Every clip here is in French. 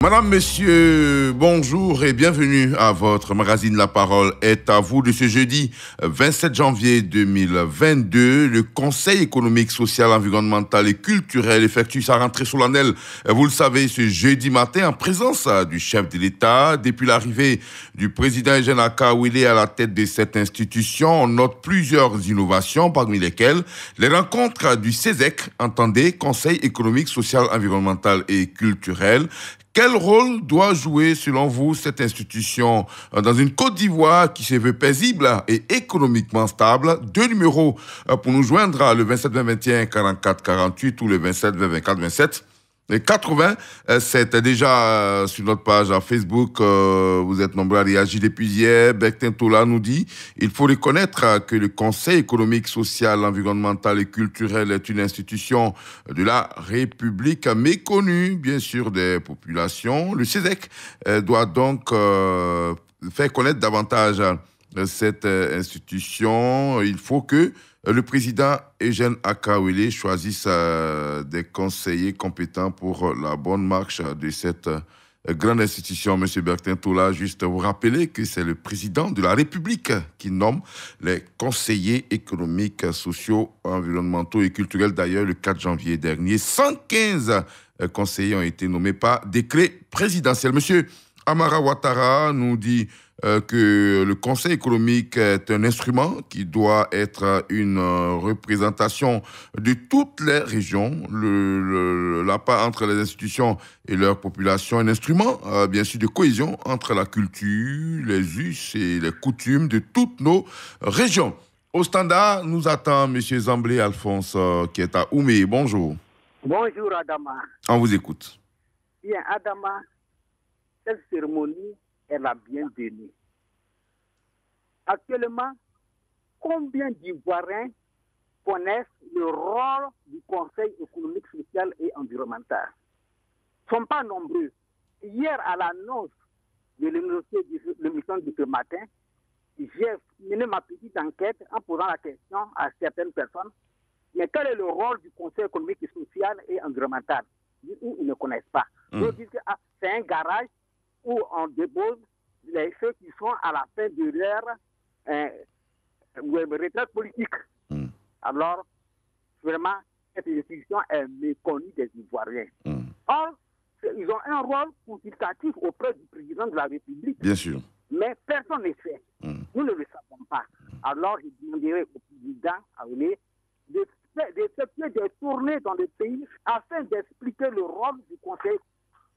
Madame, Monsieur, bonjour et bienvenue à votre magazine La Parole est à vous de ce jeudi 27 janvier 2022. Le Conseil économique, social, environnemental et culturel effectue sa rentrée solennelle, vous le savez, ce jeudi matin en présence du chef de l'État. Depuis l'arrivée du président Eugène Akawele à la tête de cette institution, on note plusieurs innovations, parmi lesquelles les rencontres du CESEC, entendez, Conseil économique, social, environnemental et culturel. Quel rôle doit jouer, selon vous, cette institution dans une Côte d'Ivoire qui se veut paisible et économiquement stable? Deux numéros pour nous joindre, le 27 20 21 44 48 ou le 27 20 24 27. Et 80, c'est déjà sur notre page à Facebook, vous êtes nombreux à réagir depuis hier. Bertin Tola nous dit il faut reconnaître que le Conseil économique, social, environnemental et culturel est une institution de la République méconnue, bien sûr, des populations. Le CESEC doit donc faire connaître davantage cette institution. Il faut que le président Eugène Akawele choisisse des conseillers compétents pour la bonne marche de cette grande institution. Monsieur Bertin Tola, juste vous rappeler que c'est le président de la République qui nomme les conseillers économiques, sociaux, environnementaux et culturels. D'ailleurs, le 4 janvier dernier, 115 conseillers ont été nommés par décret présidentiel. Monsieur Amara Ouattara nous dit que le Conseil économique est un instrument qui doit être une représentation de toutes les régions, la part entre les institutions et leur population, un instrument bien sûr de cohésion entre la culture, les us et les coutumes de toutes nos régions. Au standard, nous attend M. Zamblé Alphonse qui est à Oumé. Bonjour. Bonjour Adama. On vous écoute. Bien Adama, cette cérémonie est la bienvenue. Actuellement, combien d'Ivoiriens connaissent le rôle du Conseil économique, social et environnemental? Ils ne sont pas nombreux. Hier, à l'annonce de l'émission de ce matin, j'ai mené ma petite enquête en posant la question à certaines personnes. Mais quel est le rôle du Conseil économique, social et environnemental? Ils ne connaissent pas. Ils disent que c'est un garage où on dépose ceux qui sont à la fin de leur retraite politique. Alors, vraiment, cette institution est méconnue des Ivoiriens. Or, ils ont un rôle consultatif auprès du président de la République. Bien sûr. Mais personne ne fait. Nous ne le savons pas. Alors, je demanderai au président d'effectuer des tournées dans le pays afin d'expliquer le rôle du Conseil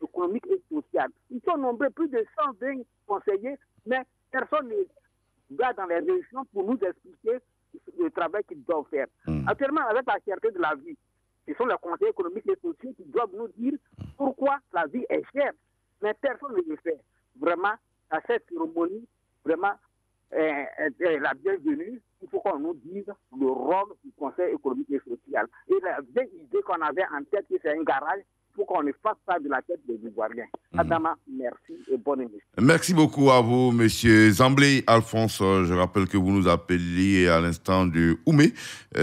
économique et social. Ils sont nombreux, plus de 120 conseillers, mais personne ne va dans les régions pour nous expliquer le travail qu'ils doivent faire. Actuellement, avec la cherté de la vie, ce sont les conseillers économiques et sociaux qui doivent nous dire pourquoi la vie est chère. Mais personne ne le fait. Vraiment, à cette cérémonie, vraiment, la bienvenue. Il faut qu'on nous dise le rôle du Conseil économique et social. Et la vieille idée qu'on avait en tête, que c'est un garage, il faut qu'on ne fasse pas de la tête des Ivoiriens. Adama, merci et bonne émission. Merci beaucoup à vous, Monsieur Zamblé Alphonse. Je rappelle que vous nous appeliez à l'instant de Oumé,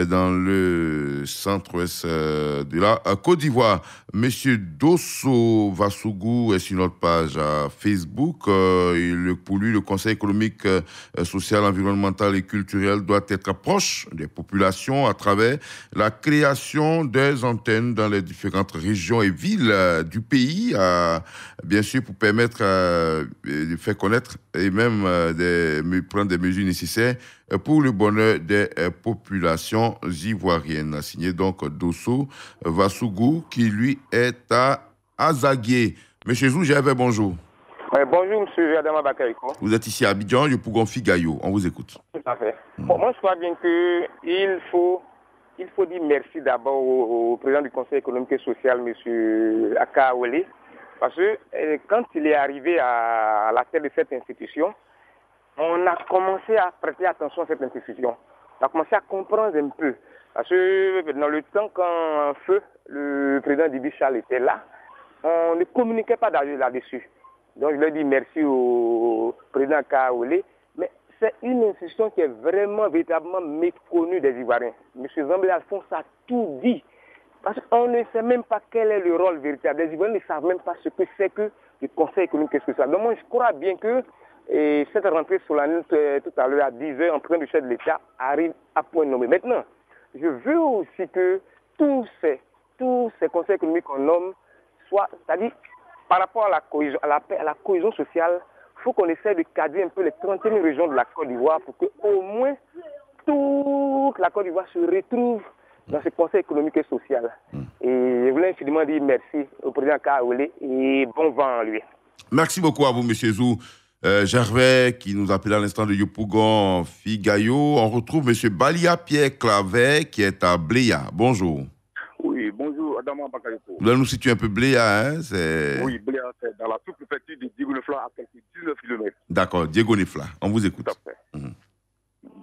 dans le centre-ouest de la Côte d'Ivoire. Monsieur Dosso Vassougou est sur notre page Facebook. Pour lui, le Conseil économique, social, environnemental et culturel doit être proche des populations à travers la création des antennes dans les différentes régions et villes du pays, bien sûr pour permettre de faire connaître et même prendre des mesures nécessaires pour le bonheur des populations ivoiriennes. Signé donc Dosso Vassougou, qui lui est à Azaguié. Monsieur Zoujave, bonjour. Bonjour, monsieur Adama Bakaïko. Vous êtes ici à Abidjan, je Pougonfi Gayo. On vous écoute. Tout à fait. Bon, moi, je crois bien qu'il faut dire merci d'abord au président du Conseil économique et social, monsieur Akawele, parce que quand il est arrivé à la tête de cette institution, on a commencé à prêter attention à cette institution. On a commencé à comprendre un peu. Parce que dans le temps quand Feu, le président d'Ibichal était là, on ne communiquait pas là-dessus. Donc je leur dis merci au président Kaolé, mais c'est une institution qui est vraiment, véritablement méconnue des Ivoiriens. M. Zamblé Alphonse a tout dit. Parce qu'on ne sait même pas quel est le rôle véritable. Les Ivoiriens ne savent même pas ce que c'est que du Conseil économique et social. Donc moi, je crois bien que cette rentrée solennelle tout à l'heure à 10h en train du chef de l'État arrive à point nommé. Maintenant, je veux aussi que tous ces conseils économiques qu'on nomme soient, c'est-à-dire par rapport à la cohésion, à la paix, à la cohésion sociale, il faut qu'on essaie de cadrer un peu les 31 régions de la Côte d'Ivoire pour qu'au moins toute la Côte d'Ivoire se retrouve dans ce conseil économique et social. Et je voulais infiniment dire merci au président Kaolé et bon vent à lui. Merci beaucoup à vous, M. Zou. Gervais, qui nous appelait à l'instant de Yopougon, Figayo. On retrouve M. Balia Pierre Clavet, qui est à Bléa. Bonjour. Oui, bonjour, Adama Bakayoko. Vous allez nous situer un peu Bléa, hein? Oui, Bléa, c'est dans la sous-préfecture de Diego-Nefla, à quelques 19 km. D'accord, Diego-Nefla. On vous écoute. Tout à fait.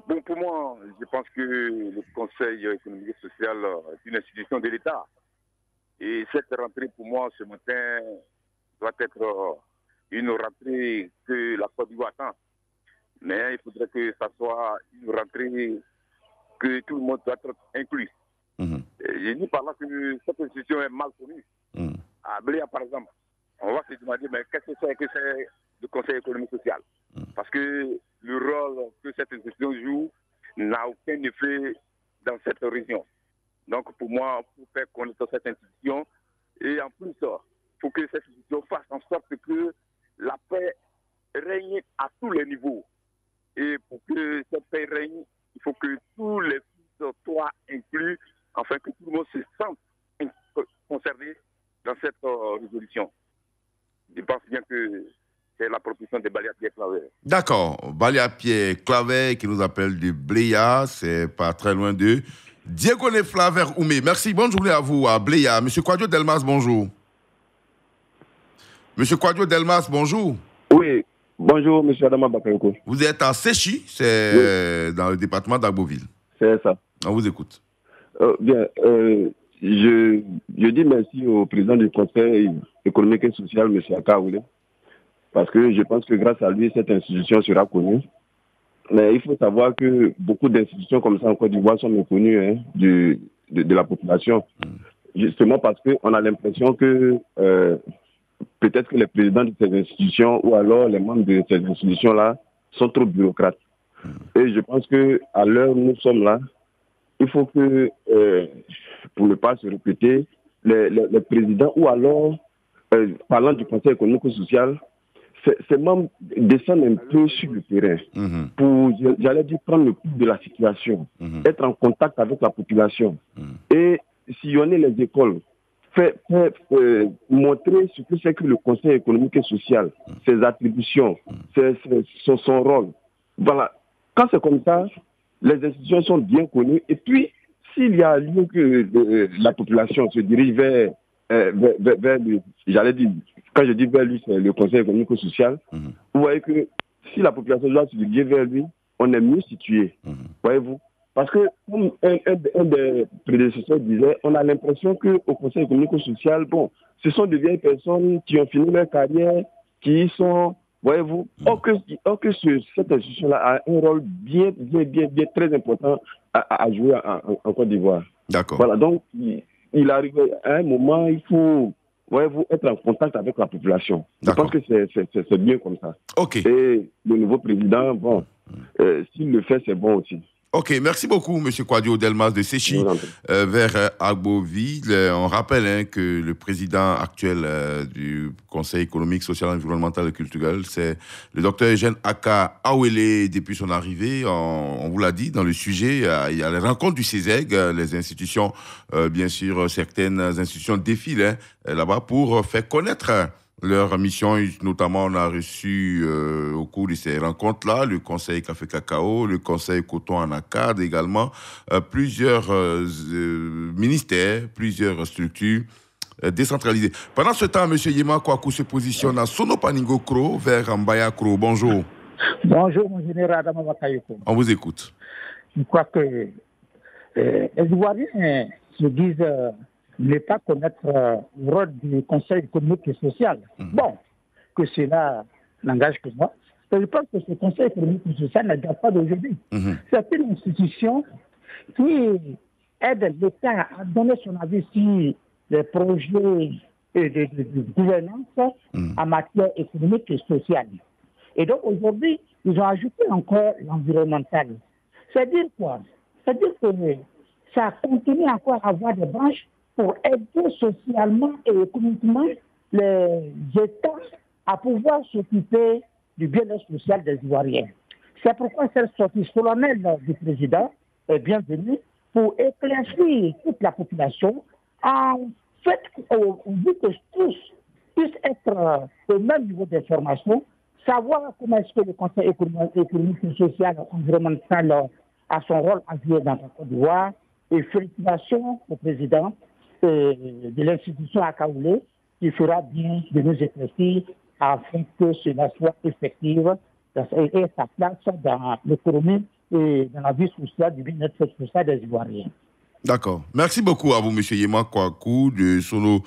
Bon, pour moi, je pense que le Conseil économique et social est une institution de l'État. Et cette rentrée, pour moi, ce matin, doit être une rentrée que la Côte d'Ivoire attend. Mais il faudrait que ça soit une rentrée que tout le monde doit être inclus. J'ai dit par là que cette institution est mal connue. À Bléa, par exemple, on va se demander, mais qu'est-ce que c'est le Conseil économique et social? Parce que le rôle que cette institution joue n'a aucun effet dans cette région. Donc pour moi, il faut faire connaître cette institution. Et en plus, il faut que cette institution fasse en sorte que la paix règne à tous les niveaux. Et pour que cette paix règne, il faut que tous les fils soient inclus, afin que tout le monde se sente concerné dans cette résolution. Je pense bien que c'est la proposition de Balia Pierre Clavet. D'accord. Balia Pierre Clavet qui nous appelle de Bléa, c'est pas très loin de Diego-Nefla vers Oumé. Merci, bonne journée à vous à Bléa. Monsieur Kouadio Delmas, bonjour. Monsieur Kouadio Delmas, bonjour. Oui, bonjour, monsieur Adama Bakayoko. Vous êtes à Séchi, c'est dans le département d'Agboville. C'est ça. On vous écoute. Bien, je dis merci au président du Conseil économique et social, M. Akaoulé, parce que je pense que grâce à lui, cette institution sera connue. Mais il faut savoir que beaucoup d'institutions comme ça en Côte d'Ivoire sont méconnues de la population. Justement parce qu'on a l'impression que peut-être que les présidents de ces institutions ou alors les membres de ces institutions-là sont trop bureaucrates. Et je pense qu'à l'heure où nous sommes là, il faut que, pour ne pas se répéter, les présidents ou alors, parlant du Conseil économique et social, ces membres descendent un peu sur le terrain pour, j'allais dire, prendre le pouls de la situation, être en contact avec la population et sillonner les écoles, montrer ce que c'est que le Conseil économique et social, ses attributions, son rôle. Voilà. Quand c'est comme ça, les institutions sont bien connues. Et puis, s'il y a lieu que la population se dirige vers lui, j'allais dire, quand je dis vers lui, c'est le Conseil économique et social, vous voyez que si la population doit se diriger vers lui, on est mieux situé. Voyez-vous? Parce que, comme un des prédécesseurs disait, on a l'impression qu'au Conseil économique et social, bon, ce sont de vieilles personnes qui ont fini leur carrière, qui sont, voyez-vous, or que cette institution-là a un rôle bien très important à jouer en Côte d'Ivoire. D'accord. Voilà, donc, il arrive à un moment, il faut, voyez-vous, être en contact avec la population. Je pense que c'est bien comme ça. Ok. Et le nouveau président, bon, s'il le fait, c'est bon aussi. Ok, merci beaucoup, M. Kouadio Delmas de Séchi vers Agboville. On rappelle que le président actuel du Conseil économique, social, environnemental et culturel, c'est le docteur Eugène Aka Awele. Depuis son arrivée, on vous l'a dit, dans le sujet, il y a les rencontres du CESEG, les institutions, bien sûr, certaines institutions défilent là-bas pour faire connaître leur mission. Notamment, on a reçu au cours de ces rencontres-là le Conseil Café Cacao, le Conseil Coton Anacad également, plusieurs ministères, plusieurs structures décentralisées. Pendant ce temps, M. Yema Kouakou se positionne à Sonopaningo Kro vers Mbaya Kro. Bonjour. Bonjour, mon général Adama Bakayoko. On vous écoute. Je crois que les Ivoiriens se disent ne pas connaître le rôle du Conseil économique et social. Bon, que cela n'engage que moi. Je pense que ce Conseil économique et social ne date pas d'aujourd'hui. C'est une institution qui aide l'État à donner son avis sur les projets de gouvernance en matière économique et sociale. Et donc aujourd'hui, ils ont ajouté encore l'environnemental. C'est-à-dire quoi? C'est-à-dire que ça continue encore à avoir des branches pour aider socialement et économiquement les États à pouvoir s'occuper du bien-être social des Ivoiriens. C'est pourquoi cette sortie solennelle du président est bienvenue pour éclaircir toute la population en fait, vu que tous puissent être au même niveau d'information, savoir comment est-ce que le Conseil économique et social et environnemental a son rôle à jouer dans la Côte d'Ivoire. Et félicitations au président de l'institution à Kaoulé qui fera bien de nous éclaircir afin que cela soit effectif et sa place dans l'économie et dans la vie sociale du bien-être social des Ivoiriens. D'accord. Merci beaucoup à vous, M. Yema Kouakou de Solo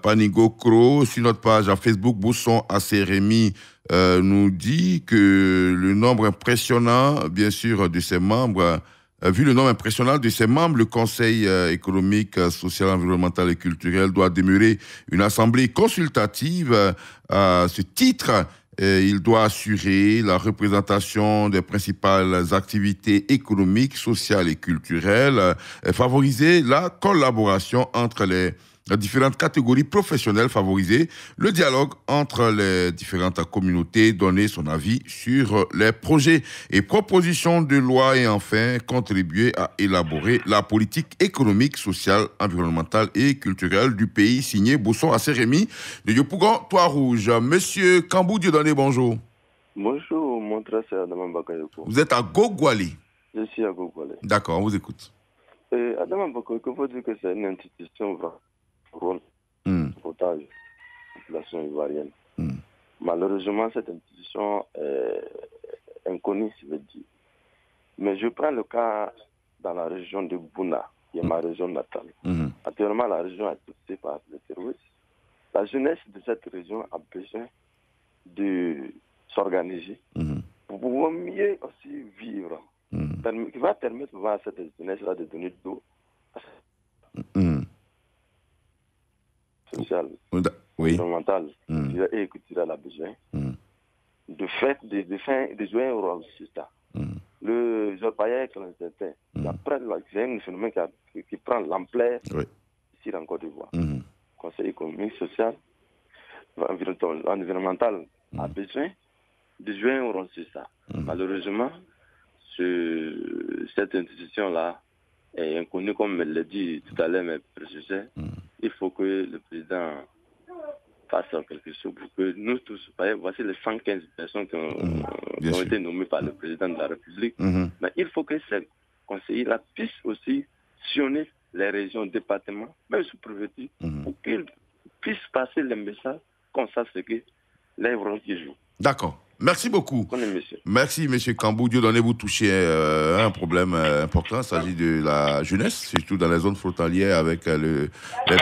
Panigo Kro. Sur notre page à Facebook, Bousson Asseremi nous dit que le nombre impressionnant, bien sûr, de ses membres, vu le nombre impressionnant de ses membres, le Conseil économique, social, environnemental et culturel doit demeurer une assemblée consultative. À ce titre, il doit assurer la représentation des principales activités économiques, sociales et culturelles, favoriser la collaboration entre les différentes catégories professionnelles, favoriser le dialogue entre les différentes communautés, donner son avis sur les projets et propositions de loi et enfin contribuer à élaborer la politique économique, sociale, environnementale et culturelle du pays, signé Bousson Asseremi de Yopougon, Trois-Rouges. Monsieur Kambou Dieudonné, bonjour. Bonjour, mon frère, c'est Adama Bakayoko. Vous êtes à Gogouali. Je suis à Gogouali. D'accord, on vous écoute. Adama Bakayoko, il faut dire que c'est une institution rôle otage de la population ivoirienne. Malheureusement, cette institution est inconnue, je veux dire. Mais je prends le cas dans la région de Bouna, qui est ma région natale. Actuellement, la région est touchée par le terrorisme. La jeunesse de cette région a besoin de s'organiser pour pouvoir mieux aussi vivre. Qui va permettre à cette jeunesse-là de donner de l'eau social, environnemental et culturel a besoin de fait, de jouer un rôle sur ça. Le Zorpaïa clandestin, après c'est un phénomène qui prend l'ampleur ici en Côte d'Ivoire. Conseil économique, social, environnemental a besoin de jouer un rôle sur ça. Malheureusement, cette institution-là est inconnue, comme me l'a dit tout à l'heure mes prédécesseurs. Il faut que le président fasse quelque chose pour que nous tous, voici les 115 personnes qui ont été nommées par le président de la République, mais il faut que ces conseillers-là puissent aussi sillonner les régions, départements, même sous-préfecture, pour qu'ils puissent passer les messages qu'on sache ce que les rôles qui jouent. D'accord. Merci beaucoup. Monsieur. Merci, M. Kambou Dieudonné. Vous touchez un problème important. Il s'agit de la jeunesse, surtout dans les zones frontalières avec les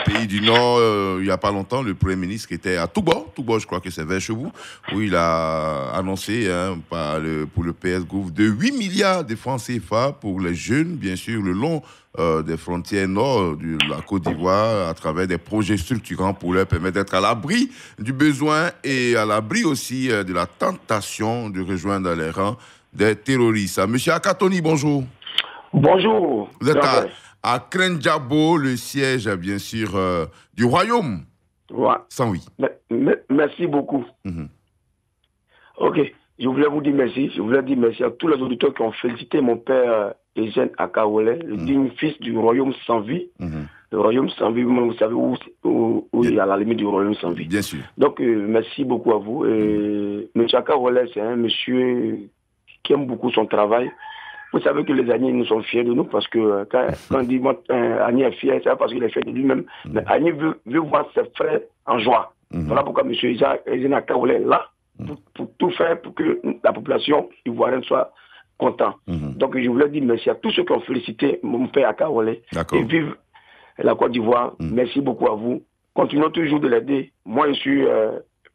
pays du Nord. Il n'y a pas longtemps, le Premier ministre était à Touba, je crois que c'est vers chez vous, où il a annoncé pour le PS Gouv de 8 milliards de francs CFA pour les jeunes, bien sûr, le long des frontières nord de la Côte d'Ivoire, à travers des projets structurants pour leur permettre d'être à l'abri du besoin et à l'abri aussi de la tentation de rejoindre les rangs des terroristes. Monsieur Akatoni, bonjour. Bonjour. Vous êtes à Krenjabo, le siège, bien sûr, du Royaume. Ouais. Sans oui. Merci beaucoup. Ok, je voulais vous dire merci. Je voulais dire merci à tous les auditeurs qui ont félicité mon père Eugène Akaolé, le digne fils du Royaume sans vie. Le Royaume sans vie, vous savez où il y a la limite du Royaume sans vie. Bien sûr. Donc, merci beaucoup à vous. Monsieur Akaolé, c'est un monsieur qui aime beaucoup son travail. Vous savez que les Agnés, nous sont fiers de nous parce que quand on dit Agné est fier, c'est parce qu'il est fier de lui-même. Mais Agné veut voir ses frères en joie. Voilà pourquoi M. Eugène Akaolé est là pour tout faire pour que la population ivoirienne soit content. Donc je voulais dire merci à tous ceux qui ont félicité mon père Akaolé et vive la Côte d'Ivoire. Merci beaucoup à vous. Continuons toujours de l'aider. Moi, je suis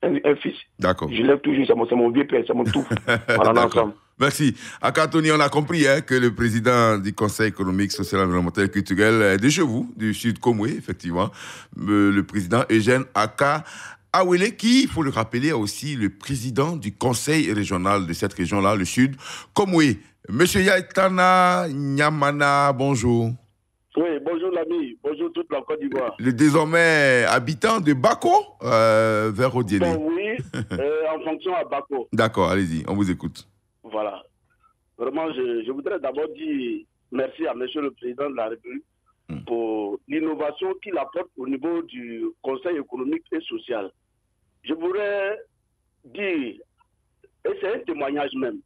un fils. D'accord. Je l'aime toujours. C'est mon vieux père, c'est mon tout. Voilà, ensemble. Merci. À Tony, on a compris que le président du Conseil économique, social, environnemental et culturel est de chez vous, du Sud Komwe, effectivement, le président Eugène Aka Awele, qui, il faut le rappeler, est aussi le président du Conseil régional de cette région-là, le Sud Komwe. Monsieur Yaitana Nyamana, bonjour. Oui, bonjour l'ami, bonjour toute la Côte d'Ivoire. Le désormais habitant de Bako, vers Odiéné. Bon, oui, en fonction à Bako. D'accord, allez-y, on vous écoute. Voilà. Vraiment, je voudrais d'abord dire merci à Monsieur le Président de la République pour l'innovation qu'il apporte au niveau du Conseil économique et social. Je voudrais dire, et c'est un témoignage même,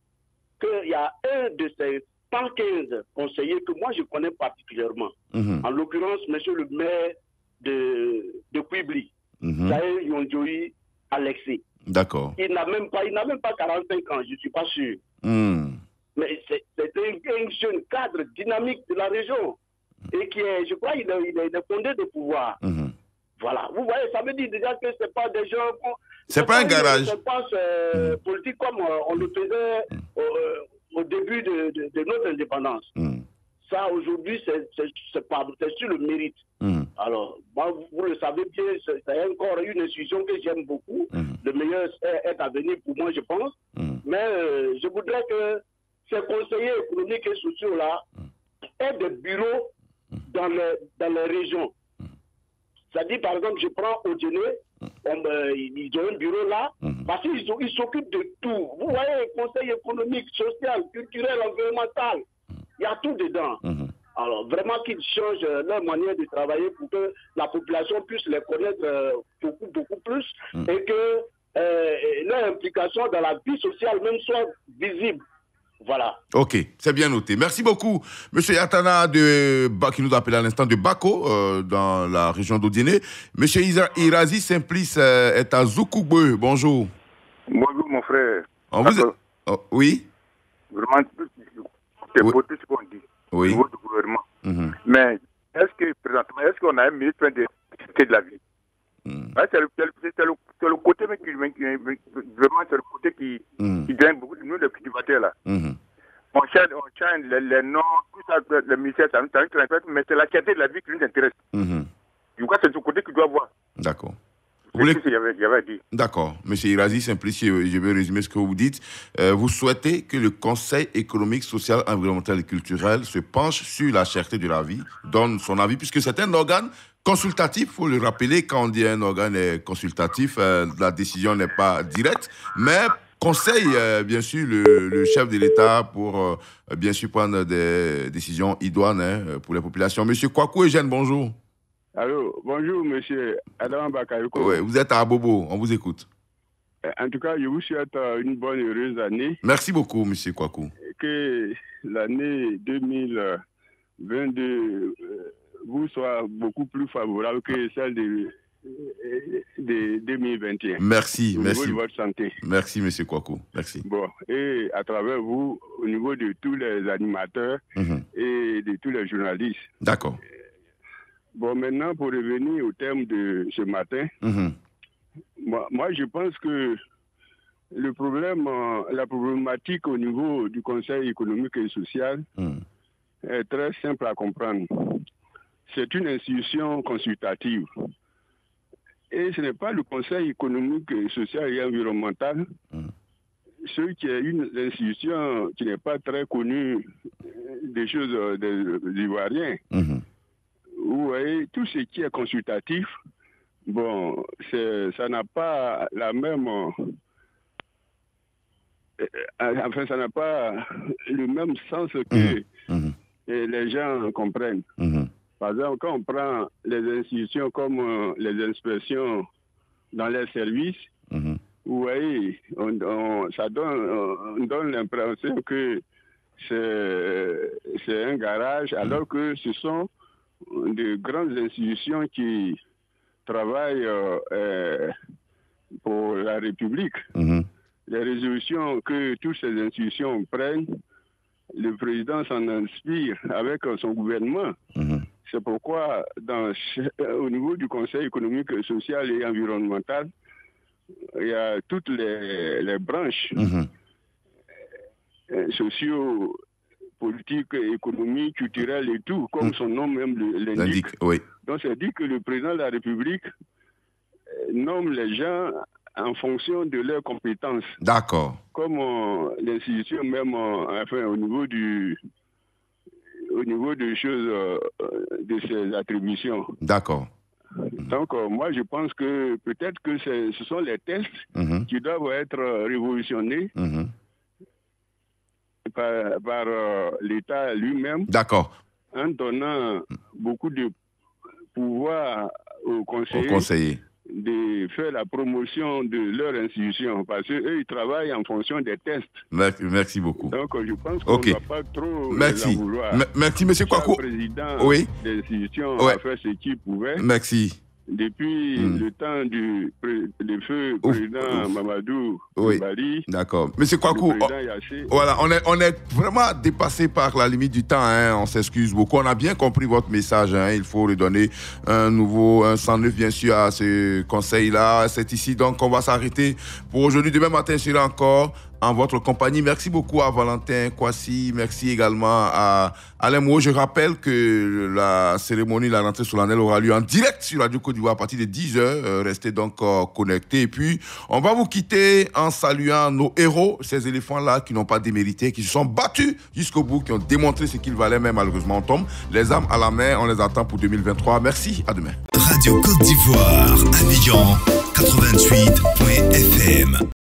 qu'il y a un de ces 115 conseillers que moi je connais particulièrement. En l'occurrence, Monsieur le maire de Quibli, Zahir Yondjoui Alexis. D'accord. Il n'a même pas 45 ans, je ne suis pas sûr. Mais c'est un jeune cadre dynamique de la région. Et qui est, je crois, il est fondé de pouvoir. Voilà. Vous voyez, ça veut dire déjà que ce n'est pas des gens... C'est pas un garage. Je pense politique comme on le faisait au début de notre indépendance. Ça, aujourd'hui, c'est sur le mérite. Alors, moi, vous le savez bien, c'est encore une institution que j'aime beaucoup. Le meilleur est à venir pour moi, je pense. Mais je voudrais que ces conseillers économiques et sociaux-là aient des bureaux dans les régions. C'est-à-dire, par exemple, je prends Odiéné, ils ont un bureau là, parce qu'ils s'occupent de tout. Vous voyez, conseil économique, social, culturel, environnemental, il y a tout dedans. Alors, vraiment qu'ils changent leur manière de travailler pour que la population puisse les connaître beaucoup plus et que leur implication dans la vie sociale même soit visible. Voilà. Ok, c'est bien noté. Merci beaucoup, Monsieur Yatana qui nous a appelé à l'instant de Bako, dans la région d'Odiéné. Monsieur Irazi Simplice est à Zoukougbe. Bonjour. Bonjour, mon frère. Oui. Vraiment, c'est beau tout ce qu'on dit au niveau du gouvernement. Mais est-ce qu'on a un ministre de la vie? C'est le côté vraiment, c'est le côté qui gagne beaucoup de nous, les cultivateurs là. On change les noms, tout ça, le ministère, ça nous intéresse, mais c'est la qualité de la vie qui nous intéresse. Du coup, c'est ce côté qu'il doit voir. D'accord. D'accord. Monsieur Irazi Simplice, je vais résumer ce que vous dites. Vous souhaitez que le Conseil économique, social, environnemental et culturel se penche sur la cherté de la vie, donne son avis, puisque c'est un organe consultatif, il faut le rappeler, quand on dit un organe est consultatif, la décision n'est pas directe, mais conseille bien sûr le chef de l'État pour bien sûr prendre des décisions idoines pour les populations. Monsieur Kwaku Eugène, bonjour. Allô, bonjour, monsieur Adam Bakayoko. Oui, vous êtes à Abobo, on vous écoute. En tout cas, je vous souhaite une bonne et heureuse année. Merci beaucoup, monsieur Kwaku. Que l'année 2022 vous soit beaucoup plus favorable que celle de 2021. Merci, au merci. Niveau de votre santé. Merci, monsieur Kwaku. Merci. Bon, et à travers vous, au niveau de tous les animateurs et de tous les journalistes. D'accord. Bon, maintenant, pour revenir au thème de ce matin, moi, je pense que le problème, la problématique au niveau du Conseil économique et social est très simple à comprendre. C'est une institution consultative. Et ce n'est pas le Conseil économique, social et environnemental, ce qui est une institution qui n'est pas très connue des choses des Ivoiriens. Vous voyez, tout ce qui est consultatif, bon, ça n'a pas la même... enfin, ça n'a pas le même sens que les gens comprennent. Par exemple, quand on prend les institutions comme les inspections dans les services, vous voyez, on donne l'impression que c'est un garage, alors que ce sont de grandes institutions qui travaillent pour la République. Les résolutions que toutes ces institutions prennent, le président s'en inspire avec son gouvernement. C'est pourquoi, au niveau du Conseil économique, social et environnemental, il y a toutes les branches. sociaux, politiques, économiques, culturels et tout, comme son nom même l'indique. Oui. Donc, c'est dit que le président de la République nomme les gens en fonction de leurs compétences. D'accord. Comme l'institution même, enfin, au niveau des choses, de ses attributions. D'accord. Donc, moi, je pense que peut-être que ce sont les tests qui doivent être révolutionnés par l'État lui-même. D'accord. En donnant beaucoup de pouvoir aux conseillers de faire la promotion de leur institution, parce qu'eux, ils travaillent en fonction des tests. Merci beaucoup. Donc, je pense qu'on ne doit pas trop en vouloir. Merci, M. Kwaku. Le président de l'institution a fait ce qu'il pouvait. Merci. Depuis le temps du feu président Mamadou Bali. D'accord. Monsieur Kwaku, voilà, on est vraiment dépassé par la limite du temps. Hein, on s'excuse beaucoup. On a bien compris votre message. Hein, il faut redonner un 109 bien sûr à ce conseil-là. C'est ici donc on va s'arrêter pour aujourd'hui. Demain matin, je serai encore en votre compagnie. Merci beaucoup à Valentin Kwasi. Merci également à Alain Mouo. Je rappelle que la cérémonie, la rentrée solennelle aura lieu en direct sur Radio Côte d'Ivoire à partir de 10h. Restez donc connectés. Et puis, on va vous quitter en saluant nos héros, ces éléphants-là qui n'ont pas démérité, qui se sont battus jusqu'au bout, qui ont démontré ce qu'ils valaient, mais malheureusement, on tombe. Les armes à la main, on les attend pour 2023. Merci, à demain. Radio Côte d'Ivoire, Abidjan, 88.fm.